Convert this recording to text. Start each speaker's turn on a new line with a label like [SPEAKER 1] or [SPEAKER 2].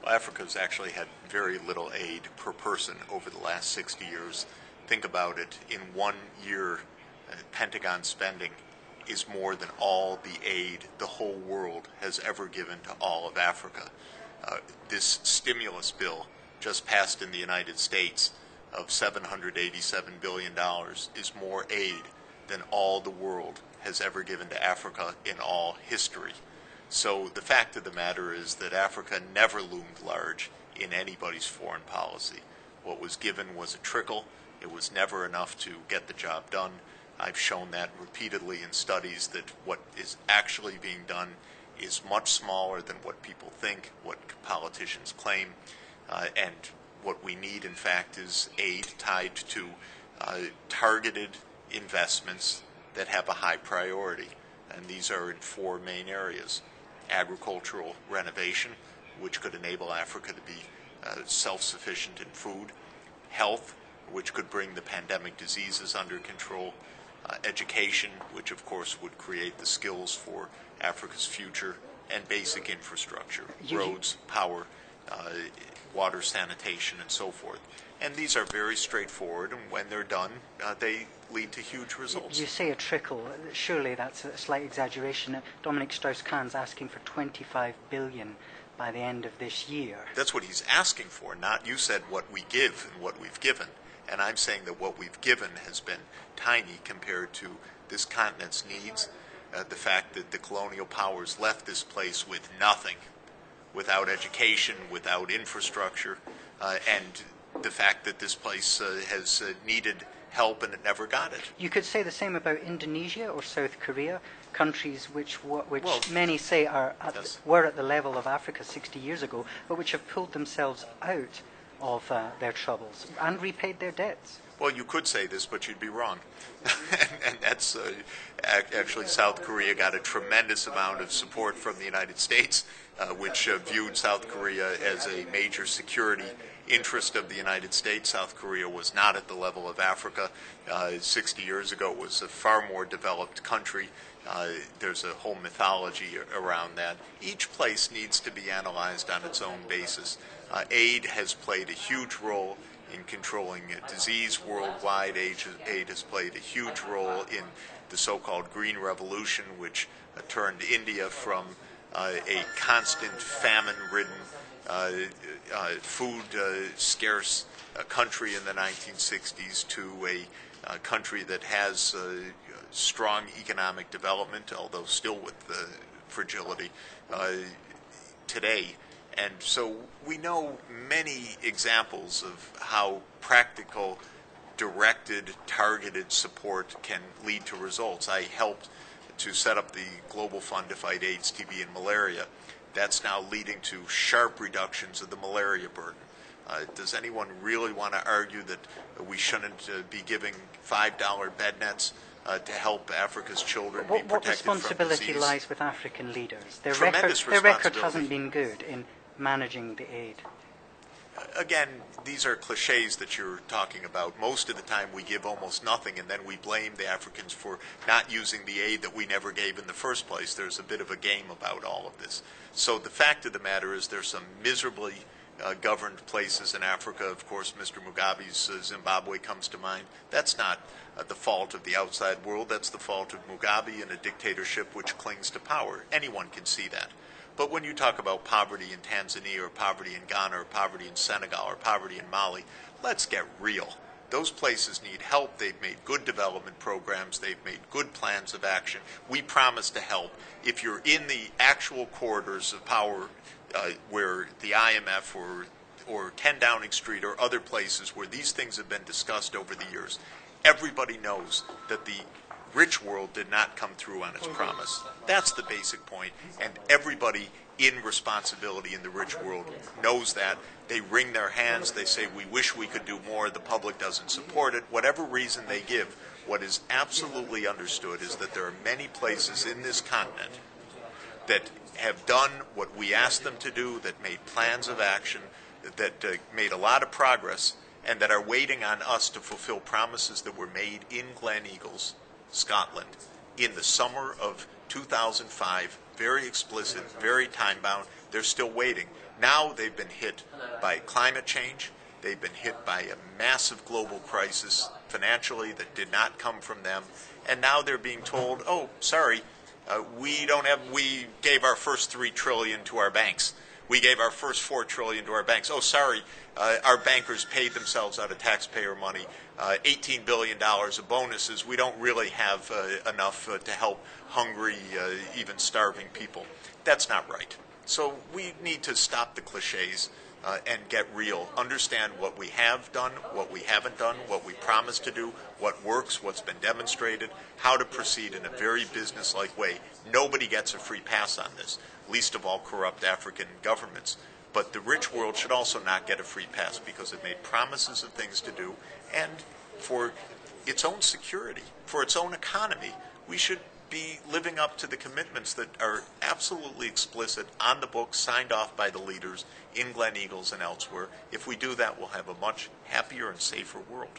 [SPEAKER 1] Well, Africa's actually had very little aid per person over the last 60 years. Think about it. In 1 year, Pentagon spending is more than all the aid the whole world has ever given to all of Africa. This stimulus bill just passed in the United States of $787 billion is more aid than all the world has ever given to Africa in all history. So the fact of the matter is that Africa never loomed large in anybody's foreign policy. What was given was a trickle. It was never enough to get the job done. I've shown that repeatedly in studies that what is actually being done is much smaller than what people think, what politicians claim, and what we need, in fact, is aid tied to targeted investments that have a high priority. And these are in four main areas. Agricultural renovation, which could enable Africa to be self-sufficient in food. Health, which could bring the pandemic diseases under control. Education, which of course would create the skills for Africa's future. And basic infrastructure, roads, power, water sanitation, and so forth. And these are very straightforward, and when they're done, they lead to huge results.
[SPEAKER 2] You say a trickle. Surely that's a slight exaggeration. Dominic Strauss-Kahn's asking for $25 billion by the end of this year.
[SPEAKER 1] That's what he's asking for, not you said what we give and what we've given. And I'm saying that what we've given has been tiny compared to this continent's needs. The fact that the colonial powers left this place with nothing, without education, without infrastructure, and the fact that this place has needed help and it never got it.
[SPEAKER 2] You could say the same about Indonesia or South Korea, countries which many say were at the level of Africa 60 years ago, but which have pulled themselves out of their troubles and repaid their debts.
[SPEAKER 1] Well, you could say this, but you'd be wrong. And that's actually South Korea got a tremendous amount of support from the United States, which viewed South Korea as a major security interest of the United States. South Korea was not at the level of Africa. 60 years ago, it was a far more developed country. There's a whole mythology around that. Each place needs to be analyzed on its own basis. Aid has played a huge role in controlling disease worldwide. Aid has played a huge role in the so-called Green Revolution, which turned India from a constant famine-ridden, food-scarce country in the 1960s to a country that has strong economic development, although still with fragility today. And so we know many examples of how practical, directed, targeted support can lead to results. I helped to set up the Global Fund to fight AIDS, TB, and malaria. That's now leading to sharp reductions of the malaria burden. Does anyone really want to argue that we shouldn't be giving $5 bed nets to help Africa's children be protected from disease?
[SPEAKER 2] What responsibility lies with African leaders? Their
[SPEAKER 1] Tremendous
[SPEAKER 2] record hasn't been good in managing the aid.
[SPEAKER 1] Again, these are cliches that you're talking about. Most of the time we give almost nothing, and then we blame the Africans for not using the aid that we never gave in the first place. There's a bit of a game about all of this. So the fact of the matter is there's some miserably governed places in Africa. Of course, Mr. Mugabe's Zimbabwe comes to mind. That's not the fault of the outside world. That's the fault of Mugabe and a dictatorship which clings to power. Anyone can see that. But when you talk about poverty in Tanzania or poverty in Ghana or poverty in Senegal or poverty in Mali, let's get real. Those places need help. They've made good development programs. They've made good plans of action. We promise to help. If you're in the actual corridors of power where the IMF or 10 Downing Street or other places where these things have been discussed over the years, everybody knows that the rich world did not come through on its promise. That's the basic point, and everybody in responsibility in the rich world knows that. They wring their hands, they say, we wish we could do more, the public doesn't support it. Whatever reason they give, what is absolutely understood is that there are many places in this continent that have done what we asked them to do, that made plans of action, that made a lot of progress, and that are waiting on us to fulfill promises that were made in Glen Eagles, Scotland, in the summer of 2005, very explicit, very time-bound. They're still waiting. Now they've been hit by climate change. They've been hit by a massive global crisis financially that did not come from them. And now they're being told, oh, sorry, we gave our first $3 trillion to our banks. We gave our first $4 trillion to our banks. Oh, sorry, our bankers paid themselves out of taxpayer money, $18 billion of bonuses. We don't really have enough to help hungry, even starving people. That's not right. So we need to stop the cliches and get real. Understand what we have done, what we haven't done, what we promised to do, what works, what's been demonstrated, how to proceed in a very business-like way. Nobody gets a free pass on this, least of all corrupt African governments. But the rich world should also not get a free pass because it made promises of things to do, and for its own security, for its own economy, we should be living up to the commitments that are absolutely explicit on the books, signed off by the leaders in Glen Eagles and elsewhere. If we do that, we'll have a much happier and safer world.